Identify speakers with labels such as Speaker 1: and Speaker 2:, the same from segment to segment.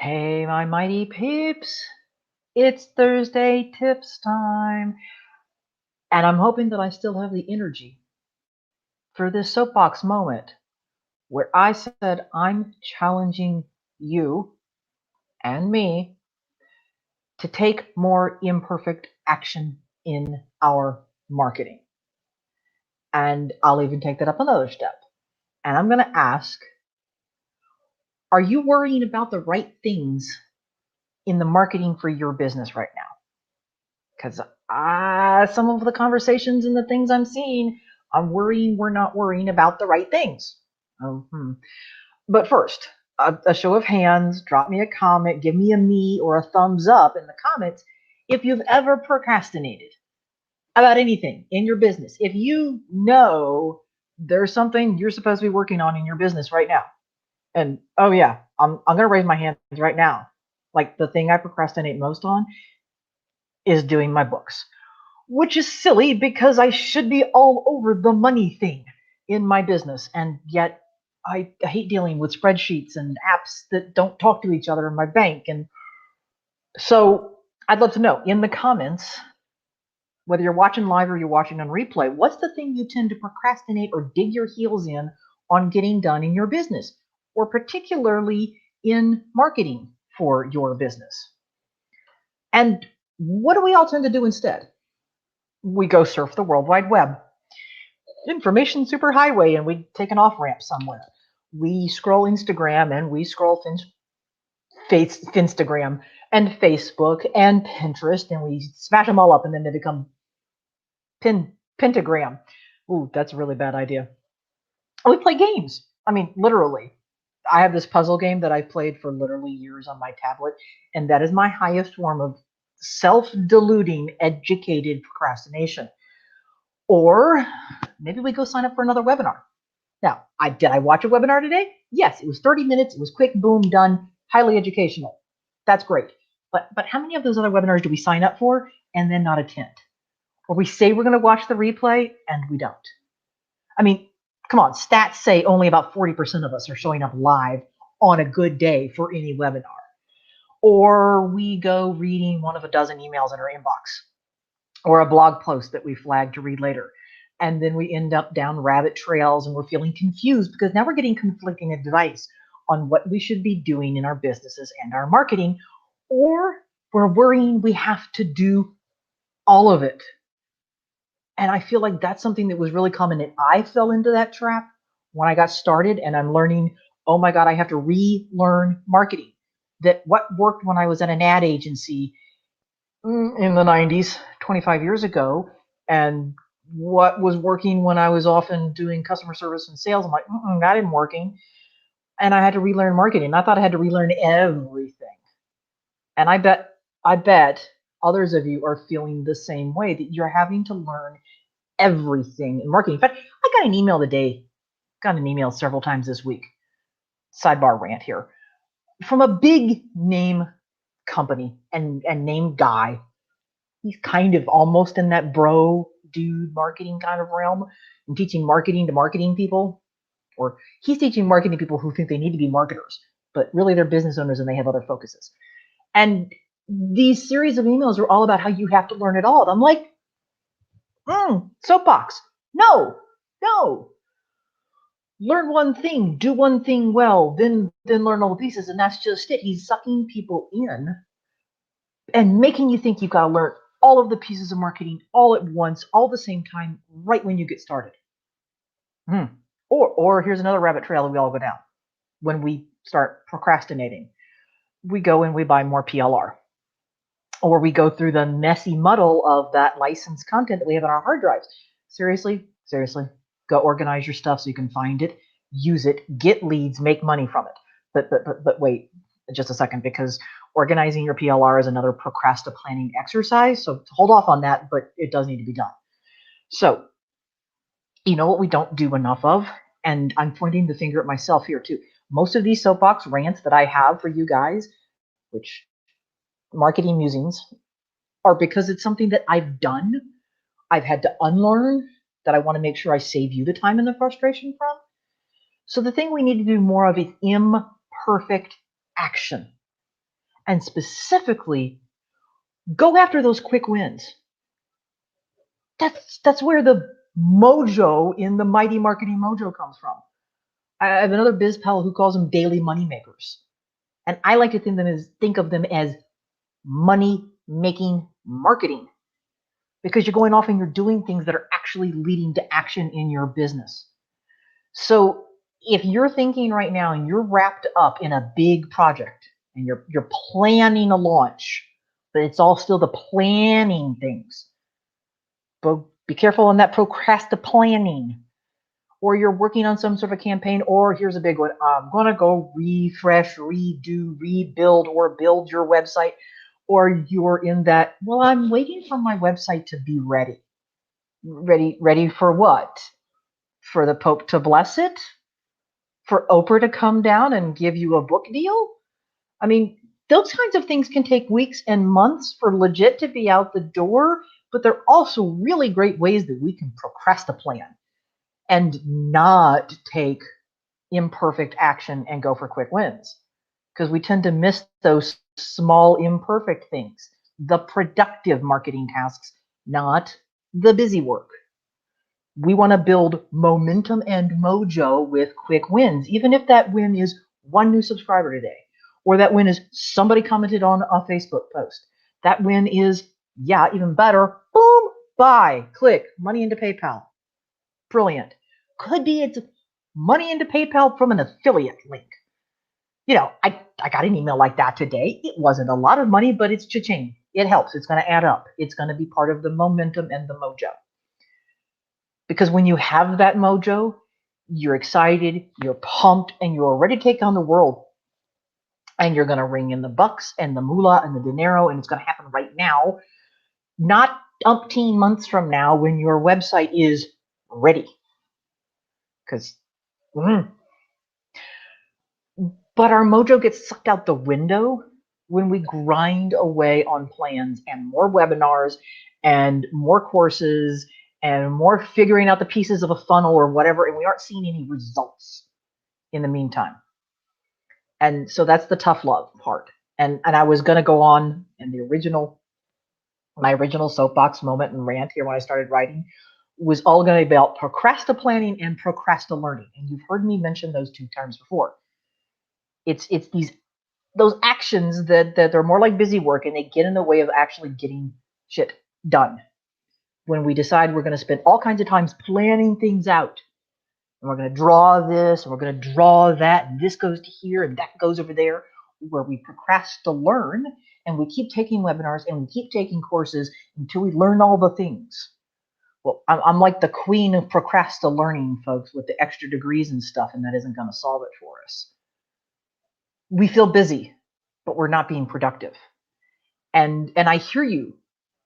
Speaker 1: Hey, my mighty peeps. It's Thursday tips time. And I'm hoping that I still have the energy for this soapbox moment where I said I'm challenging you and me to take more imperfect action in our marketing. And I'll even take that up another step. And I'm going to ask, are you worrying about the right things in the marketing for your business right now? Because some of the conversations and the things I'm seeing, I'm worrying we're not worrying about the right things. But first, a show of hands, drop me a comment, give me a me or a thumbs up in the comments if you've ever procrastinated about anything in your business. If you know there's something you're supposed to be working on in your business right now. And oh yeah, I'm going to raise my hands right now. Like the thing I procrastinate most on is doing my books, which is silly because I should be all over the money thing in my business. And yet I hate dealing with spreadsheets and apps that don't talk to each other in my bank. And so I'd love to know in the comments, whether you're watching live or you're watching on replay, what's the thing you tend to procrastinate or dig your heels in on getting done in your business, or particularly in marketing for your business? And what do we all tend to do instead? We go surf the World Wide Web, information superhighway, and we take an off ramp somewhere. We scroll Instagram and we scroll Finstagram and Facebook and Pinterest, and we smash them all up, and then they become pentagram. Ooh, that's a really bad idea. We play games. I mean, literally. I have this puzzle game that I've played for literally years on my tablet, and that is my highest form of self-deluding, educated procrastination. Or maybe we go sign up for another webinar. Now, did I watch a webinar today? Yes, it was 30 minutes. It was quick, boom, done, highly educational. That's great. But how many of those other webinars do we sign up for and then not attend? Or we say we're going to watch the replay and we don't. I mean, come on, stats say only about 40% of us are showing up live on a good day for any webinar. Or we go reading one of a dozen emails in our inbox, or a blog post that we flag to read later. And then we end up down rabbit trails and we're feeling confused because now we're getting conflicting advice on what we should be doing in our businesses and our marketing, or we're worrying we have to do all of it. And I feel like that's something that was really common, and I fell into that trap when I got started, and I'm learning, oh my God, I have to relearn marketing. That what worked when I was at an ad agency in the 90s, 25 years ago, and what was working when I was often doing customer service and sales, I'm like, that isn't working. And I had to relearn marketing. I thought I had to relearn everything. And I bet others of you are feeling the same way, that you're having to learn everything in marketing. In fact, I got an email today, got an email several times this week, sidebar rant here, from a big name company and name guy. He's kind of almost in that bro dude marketing kind of realm and teaching marketing to marketing people. Or he's teaching marketing people who think they need to be marketers, but really they're business owners and they have other focuses. And these series of emails are all about how you have to learn it all. And I'm like, soapbox. No. Learn one thing, do one thing well, then learn all the pieces, and that's just it. He's sucking people in and making you think you've got to learn all of the pieces of marketing all at once, all at the same time, right when you get started. Or here's another rabbit trail that we all go down. When we start procrastinating, we go and we buy more PLR. Or we go through the messy muddle of that licensed content that we have on our hard drives. Seriously, go organize your stuff so you can find it, use it, get leads, make money from it. But wait just a second, because organizing your PLR is another planning exercise. So hold off on that, but it does need to be done. So, you know what we don't do enough of? And I'm pointing the finger at myself here too. Most of these soapbox rants that I have for you guys, which marketing musings, are because it's something that I've done, I've had to unlearn, that I want to make sure I save you the time and the frustration from. So the thing we need to do more of is imperfect action. And specifically, go after those quick wins. That's where the mojo in the Mighty Marketing Mojo comes from. I have another biz pal who calls them daily money makers. And I like to think of them as money making marketing, because you're going off and you're doing things that are actually leading to action in your business. So if you're thinking right now and you're wrapped up in a big project and you're planning a launch, but it's all still the planning things, but be careful on that procrastinating. Or you're working on some sort of campaign, or here's a big one, I'm going to go refresh, redo, rebuild, or build your website. Or you're in that, well, I'm waiting for my website to be ready. Ready for what? For the Pope to bless it? For Oprah to come down and give you a book deal? I mean, those kinds of things can take weeks and months for legit to be out the door, but they're also really great ways that we can procrastinate and not take imperfect action and go for quick wins, because we tend to miss those small imperfect things, the productive marketing tasks, not the busy work. We want to build momentum and mojo with quick wins, even if that win is one new subscriber today, or that win is somebody commented on a Facebook post. That win is, even better, boom, buy, click, money into PayPal. Brilliant. Could be it's money into PayPal from an affiliate link. I got an email like that today. It wasn't a lot of money, but it's cha-ching. It helps. It's going to add up. It's going to be part of the momentum and the mojo. Because when you have that mojo, you're excited, you're pumped, and you're ready to take on the world. And you're going to ring in the bucks and the moolah and the dinero, and it's going to happen right now, not umpteen months from now when your website is ready. Because But our mojo gets sucked out the window when we grind away on plans and more webinars and more courses and more figuring out the pieces of a funnel or whatever, and we aren't seeing any results in the meantime. And so that's the tough love part. And I was going to go on in my original soapbox moment and rant here when I started writing was all going to be about procrastinating and procrastinating. And you've heard me mention those two terms before. It's those actions that are more like busy work, and they get in the way of actually getting shit done. When we decide we're going to spend all kinds of times planning things out, and we're going to draw this, and we're going to draw that, and this goes to here, and that goes over there, where we procrastinate, and we keep taking webinars, and we keep taking courses until we learn all the things. Well, I'm like the queen of procrastinating, folks, with the extra degrees and stuff, and that isn't going to solve it for us. We feel busy, but we're not being productive. And I hear you.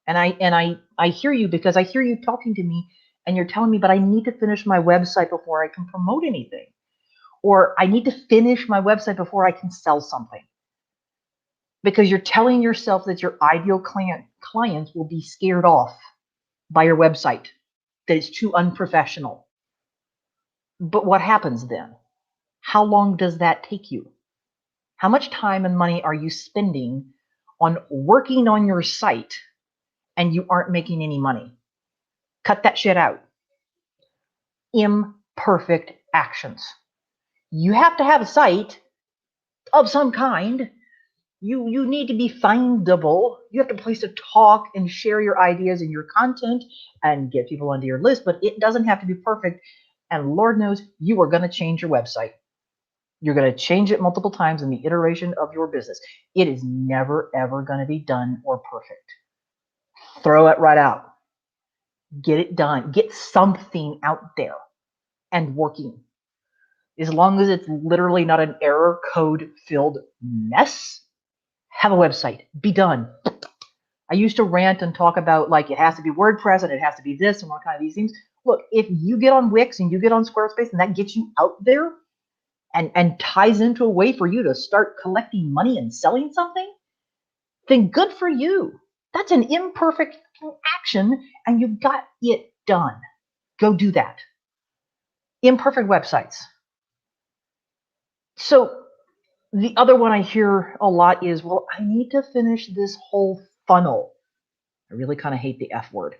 Speaker 1: And I hear you, because I hear you talking to me and you're telling me, but I need to finish my website before I can promote anything. Or I need to finish my website before I can sell something. Because you're telling yourself that your ideal clients will be scared off by your website, that it's too unprofessional. But what happens then? How long does that take you? How much time and money are you spending on working on your site and you aren't making any money? Cut that shit out. Imperfect actions. You have to have a site of some kind. You need to be findable. You have a place to talk and share your ideas and your content and get people onto your list, but it doesn't have to be perfect. And Lord knows you are going to change your website. You're going to change it multiple times in the iteration of your business. It is never, ever going to be done or perfect. Throw it right out. Get it done. Get something out there and working. As long as it's literally not an error code filled mess, have a website. Be done. I used to rant and talk about like it has to be WordPress and it has to be this and all kind of these things. Look, if you get on Wix and you get on Squarespace and that gets you out there and ties into a way for you to start collecting money and selling something, then good for you. That's an imperfect action and you got it done. Go do that. Imperfect websites. So The other one I hear a lot is, well, I need to finish this whole funnel. I really kind of hate the F word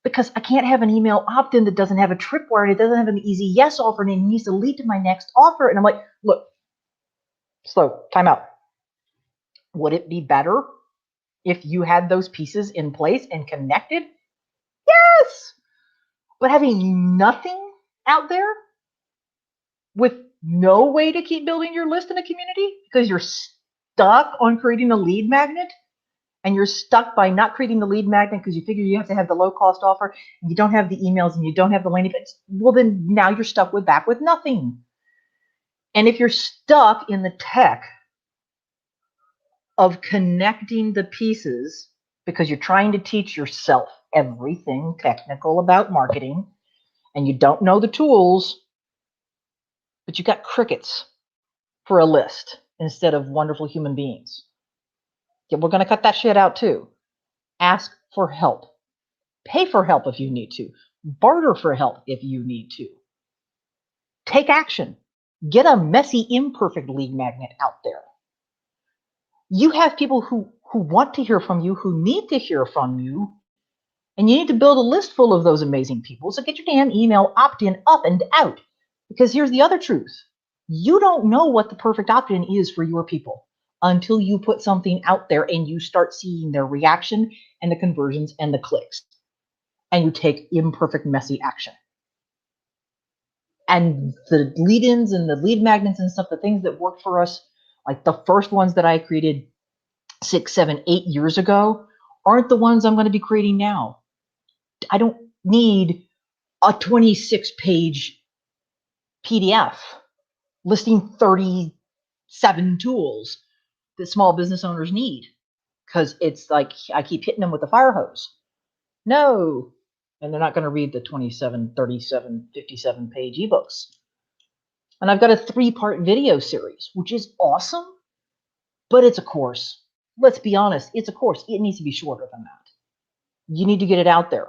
Speaker 1: because I can't have an email opt-in that doesn't have a tripwire and it doesn't have an easy yes offer and it needs to lead to my next offer. And I'm like, look, slow, time out. Would it be better if you had those pieces in place and connected? Yes. But having nothing out there with no way to keep building your list in a community because you're stuck on creating a lead magnet and you're stuck by not creating the lead magnet because you figure you have to have the low cost offer and you don't have the emails and you don't have the landing page, well, then now you're stuck back with nothing. And if you're stuck in the tech of connecting the pieces because you're trying to teach yourself everything technical about marketing and you don't know the tools, but you got crickets for a list instead of wonderful human beings. Yeah, we're going to cut that shit out too. Ask for help. Pay for help if you need to. Barter for help if you need to. Take action. Get a messy, imperfect lead magnet out there. You have people who want to hear from you, who need to hear from you, and you need to build a list full of those amazing people. So get your damn email opt-in up and out. Because here's the other truth. You don't know what the perfect opt-in is for your people until you put something out there and you start seeing their reaction and the conversions and the clicks. And you take imperfect, messy action. And the lead-ins and the lead magnets and stuff, the things that worked for us, like the first ones that I created 6, 7, 8 years ago, aren't the ones I'm going to be creating now. I don't need a 26-page PDF listing 37 tools that small business owners need because it's like I keep hitting them with a fire hose. No. And they're not going to read the 27, 37, 57-page ebooks. And I've got a 3-part video series, which is awesome, but it's a course. Let's be honest, it's a course. It needs to be shorter than that. You need to get it out there.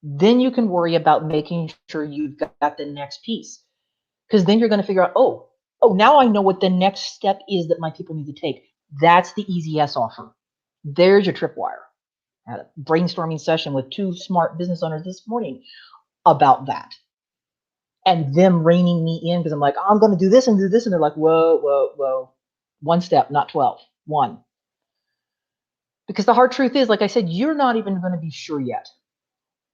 Speaker 1: Then you can worry about making sure you've got the next piece. Because then you're going to figure out, oh, now I know what the next step is that my people need to take. That's the easy yes offer. There's your tripwire. I had a brainstorming session with 2 smart business owners this morning about that. And them reining me in because I'm like, I'm going to do this and do this. And they're like, whoa. 1 step, not 12. 1. Because the hard truth is, like I said, you're not even going to be sure yet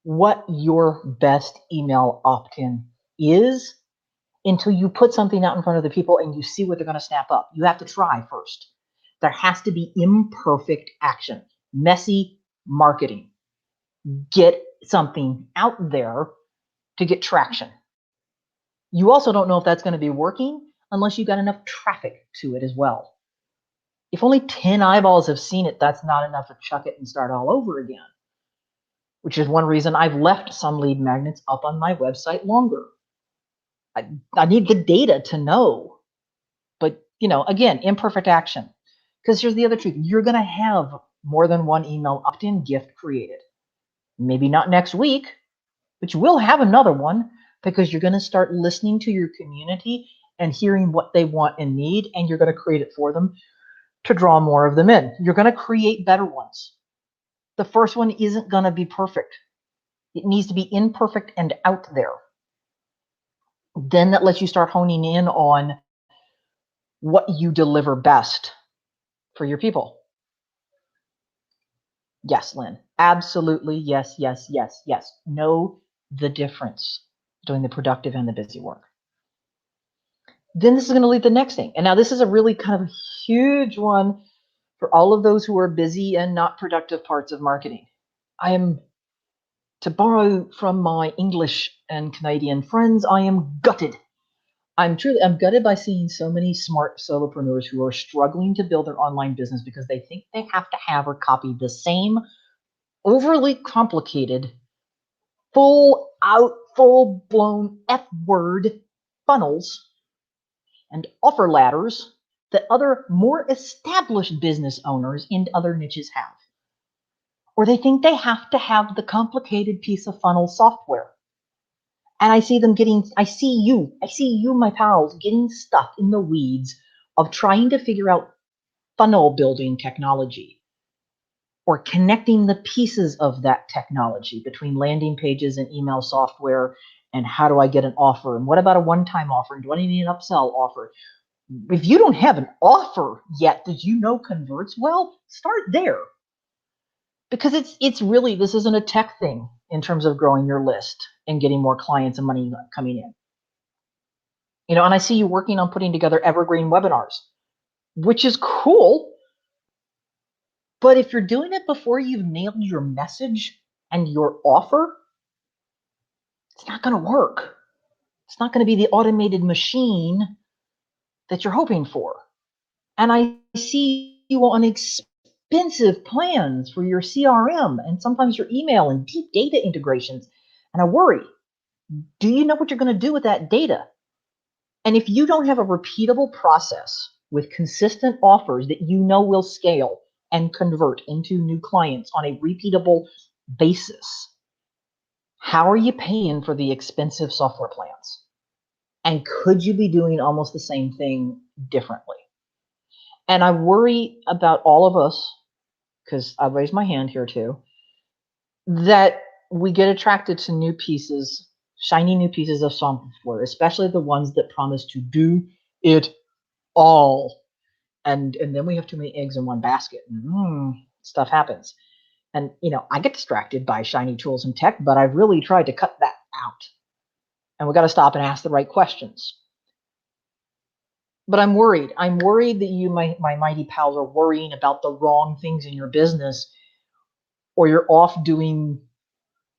Speaker 1: what your best email opt-in is until you put something out in front of the people and you see what they're going to snap up. You have to try first. There has to be imperfect action, messy marketing. Get something out there to get traction. You also don't know if that's going to be working unless you got enough traffic to it as well. If only 10 eyeballs have seen it, that's not enough to chuck it and start all over again, which is one reason I've left some lead magnets up on my website longer. I need the data to know. But, again, imperfect action. Because here's the other truth. You're going to have more than one email opt-in gift created. Maybe not next week, but you will have another one because you're going to start listening to your community and hearing what they want and need, and you're going to create it for them to draw more of them in. You're going to create better ones. The first one isn't going to be perfect. It needs to be imperfect and out there. Then that lets you start honing in on what you deliver best for your people. Yes, Lynn. Absolutely. Yes. Know the difference between the productive and the busy work. Then this is going to lead to the next thing. And now this is a really kind of huge one for all of those who are busy and not productive parts of marketing. I am, to borrow from my English and Canadian friends, I am gutted. I'm gutted by seeing so many smart solopreneurs who are struggling to build their online business because they think they have to have or copy the same overly complicated, full-blown F-word funnels and offer ladders that other more established business owners in other niches have. Or they think they have to have the complicated piece of funnel software. And I see you, my pals, getting stuck in the weeds of trying to figure out funnel building technology or connecting the pieces of that technology between landing pages and email software. And how do I get an offer? And what about a one-time offer? And do I need an upsell offer? If you don't have an offer yet that you know converts well, start there. Because it's really, this isn't a tech thing in terms of growing your list and getting more clients and money coming in. And I see you working on putting together evergreen webinars, which is cool. But if you're doing it before you've nailed your message and your offer, it's not going to work. It's not going to be the automated machine that you're hoping for. And I see you on expensive plans for your CRM and sometimes your email and deep data integrations. And I worry, do you know what you're going to do with that data? And if you don't have a repeatable process with consistent offers that you know will scale and convert into new clients on a repeatable basis, how are you paying for the expensive software plans? And could you be doing almost the same thing differently? And I worry about all of us, because I've raised my hand here too, that we get attracted to new pieces, shiny new pieces of software, especially the ones that promise to do it all. And then we have too many eggs in one basket. Stuff happens. And, I get distracted by shiny tools and tech, but I've really tried to cut that out. And we got to stop and ask the right questions. But I'm worried. I'm worried that you, my mighty pals, are worrying about the wrong things in your business, or you're off doing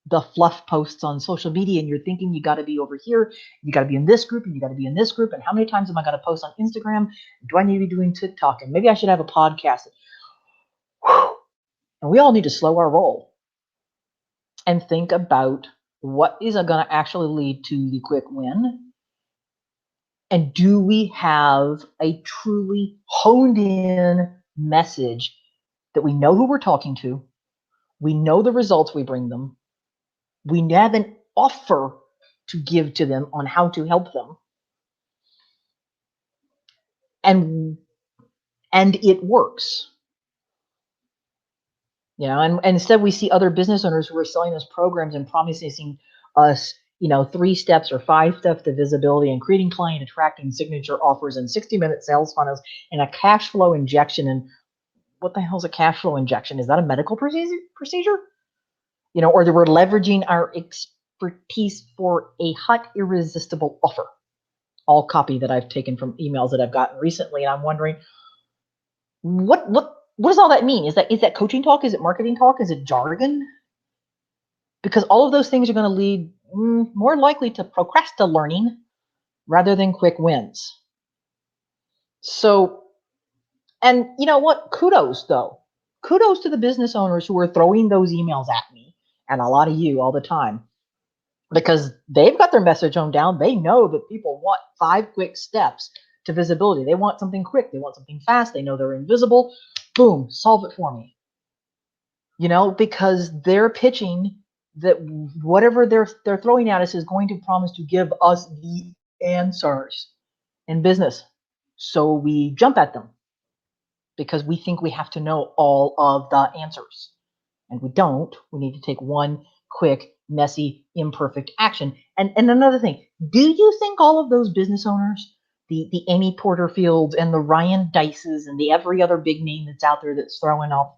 Speaker 1: the fluff posts on social media and you're thinking you got to be over here, you got to be in this group, and you got to be in this group, and how many times am I going to post on Instagram? Do I need to be doing TikTok? And maybe I should have a podcast. And we all need to slow our roll and think about what is going to actually lead to the quick win. And do we have a truly honed in message that we know who we're talking to? We know the results we bring them. We have an offer to give to them on how to help them. And it works. And instead we see other business owners who are selling us programs and promising us, 3 steps or 5 steps to visibility and creating client attracting signature offers and 60-minute sales funnels and a cash flow injection. And what the hell is a cash flow injection? Is that a medical procedure? Or that we're leveraging our expertise for a hot, irresistible offer. All copy that I've taken from emails that I've gotten recently. And I'm wondering, what does all that mean? Is that coaching talk? Is it marketing talk? Is it jargon? Because all of those things are going to lead more likely to procrastinating rather than quick wins. So, and you know what? Kudos to the business owners who are throwing those emails at me, and a lot of you all the time, because they've got their message honed down. They know that people want 5 quick steps to visibility. They want something quick. They want something fast. They know they're invisible. Boom, solve it for me. Because they're pitching that whatever they're throwing at us is going to promise to give us the answers in business. So we jump at them because we think we have to know all of the answers. And we don't. We need to take one quick, messy, imperfect action. And another thing, do you think all of those business owners, the Amy Porterfields and the Ryan Dices and the every other big name that's out there that's throwing off,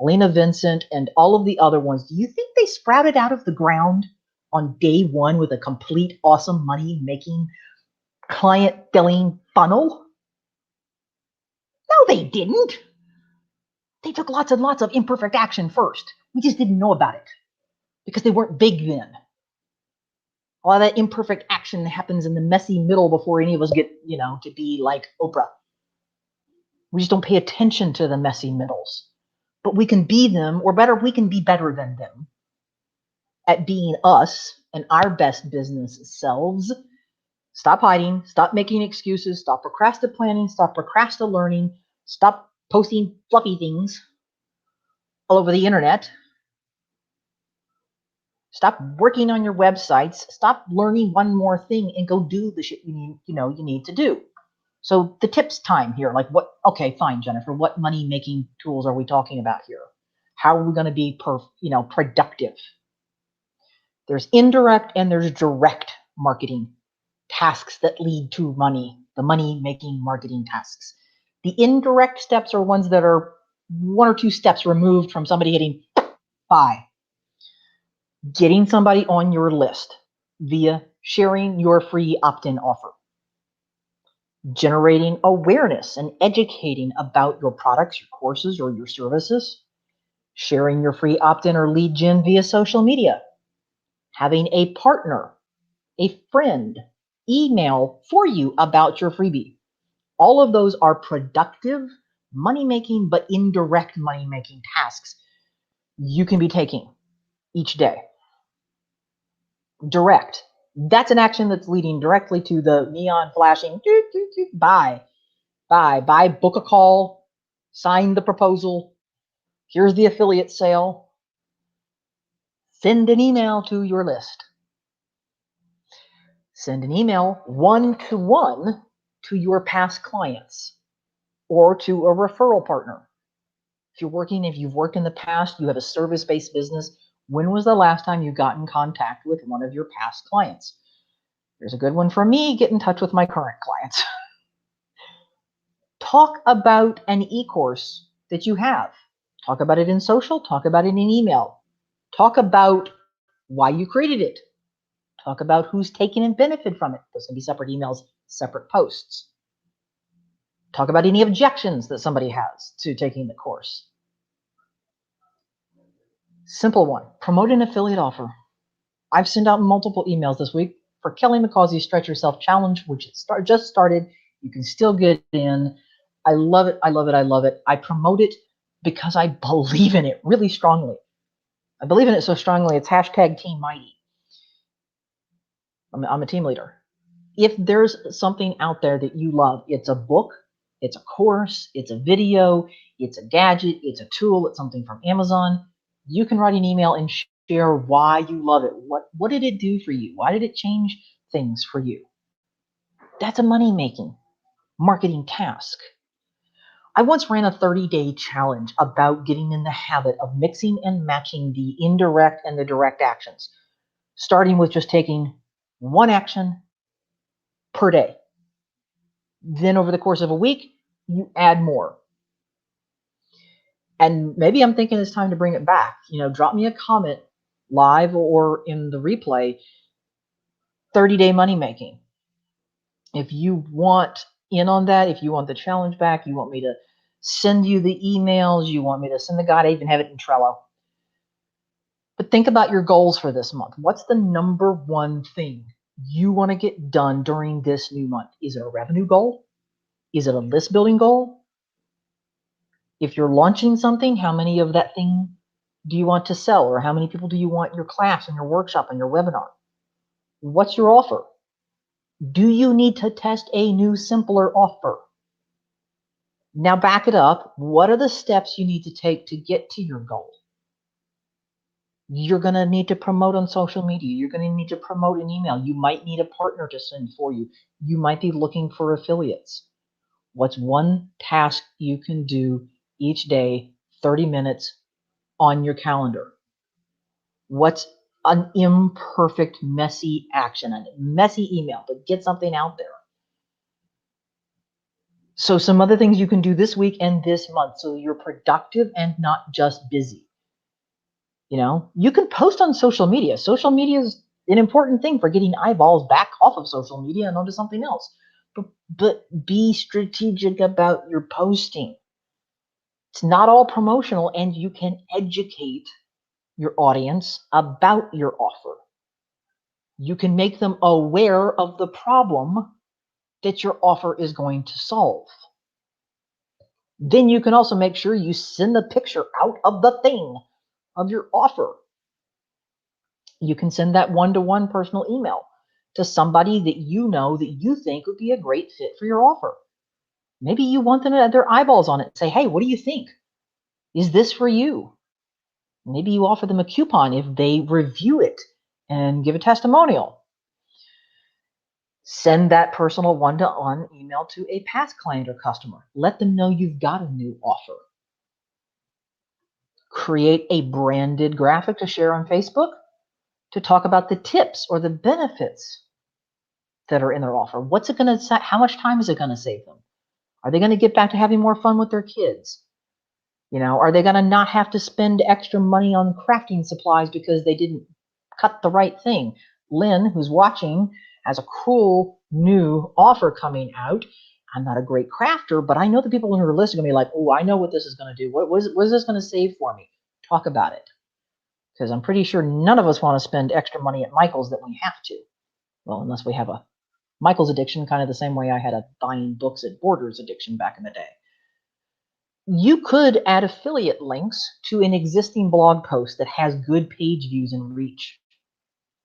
Speaker 1: Elena Vincent and all of the other ones, do you think they sprouted out of the ground on day one with a complete awesome money-making, client-filling funnel? No, they didn't. They took lots and lots of imperfect action first. We just didn't know about it because they weren't big then. A lot of that imperfect action happens in the messy middle before any of us get, to be like Oprah. We just don't pay attention to the messy middles. But we can be them, or better, we can be better than them at being us and our best business selves. Stop hiding, stop making excuses, stop procrastinating, stop procrastinating, stop posting fluffy things all over the internet. Stop working on your websites. Stop learning one more thing and go do the shit you need to do. So the tips time here, like what? Okay, fine, Jennifer. What money making tools are we talking about here? How are we going to be productive? There's indirect and there's direct marketing tasks that lead to money, the money making marketing tasks. The indirect steps are ones that are one or two steps removed from somebody hitting buy. Getting somebody on your list via sharing your free opt-in offer. Generating awareness and educating about your products, your courses, or your services. Sharing your free opt-in or lead gen via social media. Having a partner, a friend, email for you about your freebie. All of those are productive, money-making, but indirect money-making tasks you can be taking each day. Direct. That's an action that's leading directly to the neon flashing, buy, book a call, sign the proposal, here's the affiliate sale, send an email to your list. Send an email one-to-one to your past clients or to a referral partner. If you've worked in the past, you have a service-based business, when was the last time you got in contact with one of your past clients? Here's a good one for me, get in touch with my current clients. Talk about an e-course that you have. Talk about it in social, talk about it in email. Talk about why you created it. Talk about who's taken and benefit from it. Those can be separate emails, separate posts. Talk about any objections that somebody has to taking the course. Simple one, promote an affiliate offer. I've sent out multiple emails this week for Kelly McCausey's Stretch Yourself Challenge, which just started. You can still get in. I love it. I love it. I love it. I promote it because I believe in it really strongly. I believe in it so strongly, it's hashtag Team Mighty. I'm a team leader. If there's something out there that you love, it's a book, it's a course, it's a video, it's a gadget, it's a tool, it's something from Amazon, you can write an email and share why you love it. What did it do for you? Why did it change things for you? That's a money-making marketing task. I once ran a 30-day challenge about getting in the habit of mixing and matching the indirect and the direct actions, starting with just taking one action per day. Then over the course of a week, you add more. And maybe I'm thinking it's time to bring it back. Drop me a comment live or in the replay, 30-day money making. If you want in on that, if you want the challenge back, you want me to send you the emails, you want me to send the guide, I even have it in Trello. But think about your goals for this month. What's the number one thing you want to get done during this new month? Is it a revenue goal? Is it a list building goal? If you're launching something, how many of that thing do you want to sell? Or how many people do you want in your class and your workshop and your webinar? What's your offer? Do you need to test a new, simpler offer? Now back it up. What are the steps you need to take to get to your goal? You're going to need to promote on social media. You're going to need to promote an email. You might need a partner to send for you. You might be looking for affiliates. What's one task you can do each day, 30 minutes on your calendar? What's an imperfect, messy action, a messy email, but get something out there? So some other things you can do this week and this month so you're productive and not just busy. You can post on social media. Social media is an important thing for getting eyeballs back off of social media and onto something else. But be strategic about your posting. It's not all promotional, and you can educate your audience about your offer. You can make them aware of the problem that your offer is going to solve. Then you can also make sure you send the picture out of the thing of your offer. You can send that one-to-one personal email to somebody that you think would be a great fit for your offer. Maybe you want them to have their eyeballs on it and say, hey, what do you think? Is this for you? Maybe you offer them a coupon if they review it and give a testimonial. Send that personal one-to-one email to a past client or customer. Let them know you've got a new offer. Create a branded graphic to share on Facebook to talk about the tips or the benefits that are in their offer. What's it going to, how much time is it going to save them? Are they going to get back to having more fun with their kids? Are they going to not have to spend extra money on crafting supplies because they didn't cut the right thing? Lynn, who's watching, has a cool new offer coming out. I'm not a great crafter, but I know the people on her list are going to be like, oh, I know what this is going to do. What is this going to save for me? Talk about it. Because I'm pretty sure none of us want to spend extra money at Michael's that we have to. Well, unless we have a Michael's addiction, kind of the same way I had a buying books at Borders addiction back in the day. You could add affiliate links to an existing blog post that has good page views and reach.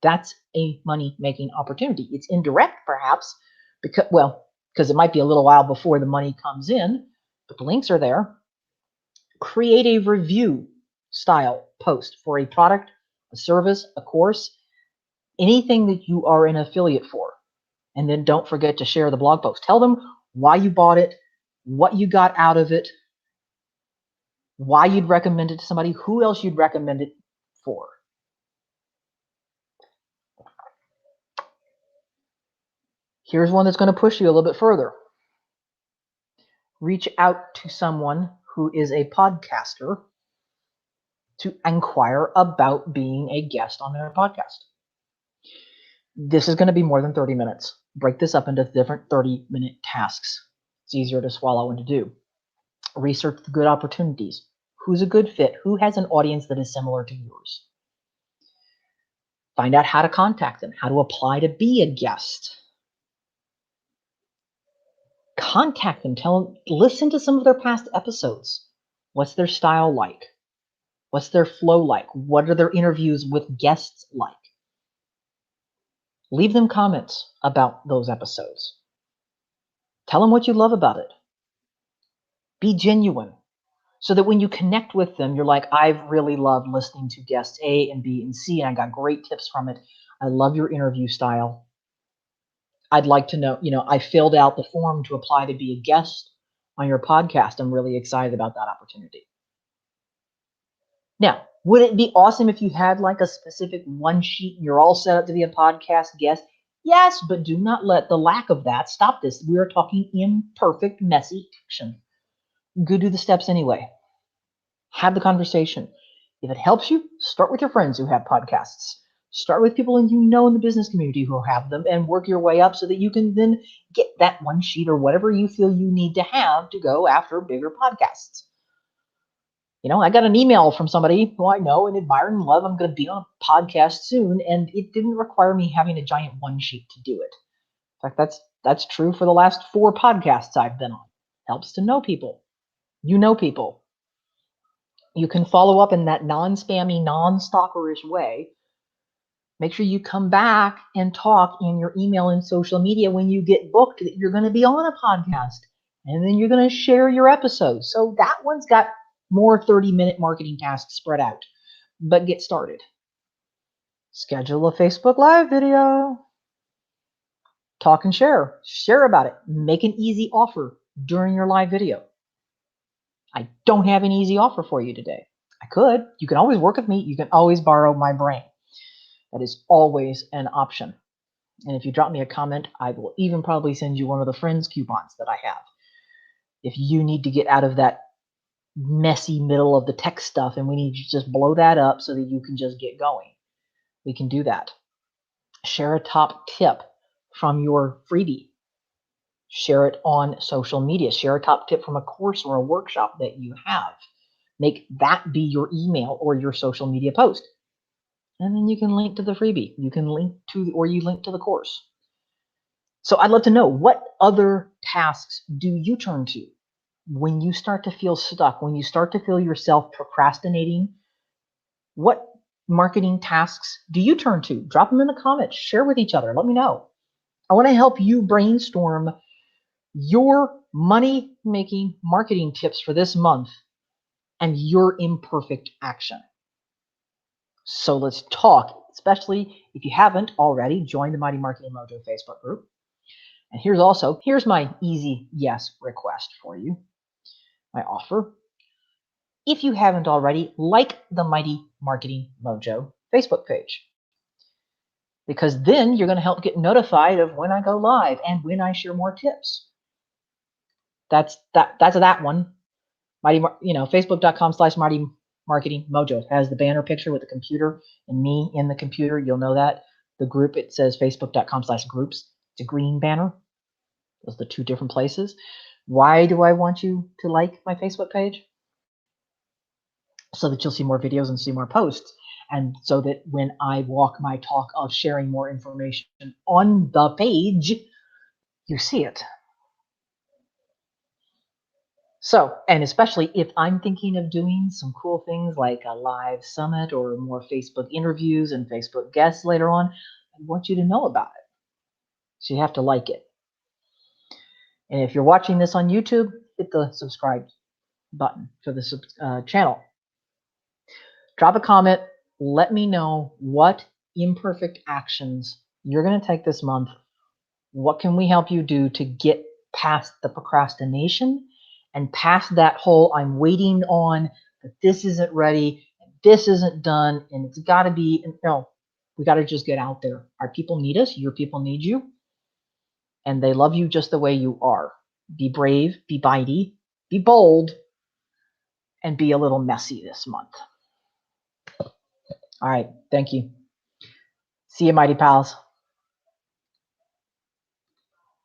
Speaker 1: That's a money-making opportunity. It's indirect, perhaps, because it might be a little while before the money comes in, but the links are there. Create a review style post for a product, a service, a course, anything that you are an affiliate for. And then don't forget to share the blog post. Tell them why you bought it, what you got out of it, why you'd recommend it to somebody, who else you'd recommend it for. Here's one that's going to push you a little bit further. Reach out to someone who is a podcaster to inquire about being a guest on their podcast. This is going to be more than 30 minutes. Break this up into different 30-minute tasks. It's easier to swallow and to do. Research the good opportunities. Who's a good fit? Who has an audience that is similar to yours? Find out how to contact them, how to apply to be a guest. Contact them, listen to some of their past episodes. What's their style like? What's their flow like? What are their interviews with guests like? Leave them comments about those episodes. Tell them what you love about it. Be genuine so that when you connect with them, you're like, I've really loved listening to guests A and B and C, and I got great tips from it. I love your interview style. I'd like to know, I filled out the form to apply to be a guest on your podcast. I'm really excited about that opportunity. Now, would it be awesome if you had like a specific one sheet and you're all set up to be a podcast guest? Yes, but do not let the lack of that stop this. We are talking imperfect, messy action. Go do the steps anyway. Have the conversation. If it helps you, start with your friends who have podcasts. Start with people in the business community who have them and work your way up so that you can then get that one sheet or whatever you feel you need to have to go after bigger podcasts. I got an email from somebody who I know and admire and love. I'm going to be on a podcast soon, and it didn't require me having a giant one sheet to do it. In fact, that's true for the last 4 podcasts I've been on. Helps to know people. You know people. You can follow up in that non-spammy, non-stalkerish way. Make sure you come back and talk in your email and social media when you get booked that you're going to be on a podcast. And then you're going to share your episodes. So that one's got more 30-minute marketing tasks spread out. But get started. Schedule a Facebook Live video. Talk and share. Share about it. Make an easy offer during your live video. I don't have an easy offer for you today. I could. You can always work with me. You can always borrow my brain. That is always an option. And if you drop me a comment, I will even probably send you one of the friends coupons that I have. If you need to get out of that messy middle of the tech stuff and we need to just blow that up so that you can just get going, we can do that. Share a top tip from your freebie. Share it on social media. Share a top tip from a course or a workshop that you have. Make that be your email or your social media post. And then you can link to the freebie. You can link to the course. So I'd love to know, what other tasks do you turn to when you start to feel stuck, when you start to feel yourself procrastinating? What marketing tasks do you turn to? Drop them in the comments. Share with each other. Let me know. I want to help you brainstorm your money-making marketing tips for this month and your imperfect action. So let's talk, especially if you haven't already, join the Mighty Marketing Mojo Facebook group. And here's my easy yes request for you, my offer. If you haven't already, like the Mighty Marketing Mojo Facebook page, because then you're going to help get notified of when I go live and when I share more tips. That's that one. Facebook.com/Mighty Marketing Mojo has the banner picture with the computer and me in the computer. You'll know that. The group, it says Facebook.com/groups. It's a green banner. Those are the two different places. Why do I want you to like my Facebook page? So that you'll see more videos and see more posts. And so that when I walk my talk of sharing more information on the page, you see it. So, and especially if I'm thinking of doing some cool things like a live summit or more Facebook interviews and Facebook guests later on, I want you to know about it. So you have to like it. And if you're watching this on YouTube, hit the subscribe button for the channel. Drop a comment. Let me know what imperfect actions you're going to take this month. What can we help you do to get past the procrastination and past that whole I'm waiting on, that this isn't ready, this isn't done, and it's got to be. No, we got to just get out there. Our people need us. Your people need you. And they love you just the way you are. Be brave, be bitey, be bold, and be a little messy this month. All right. Thank you. See you, Mighty Pals.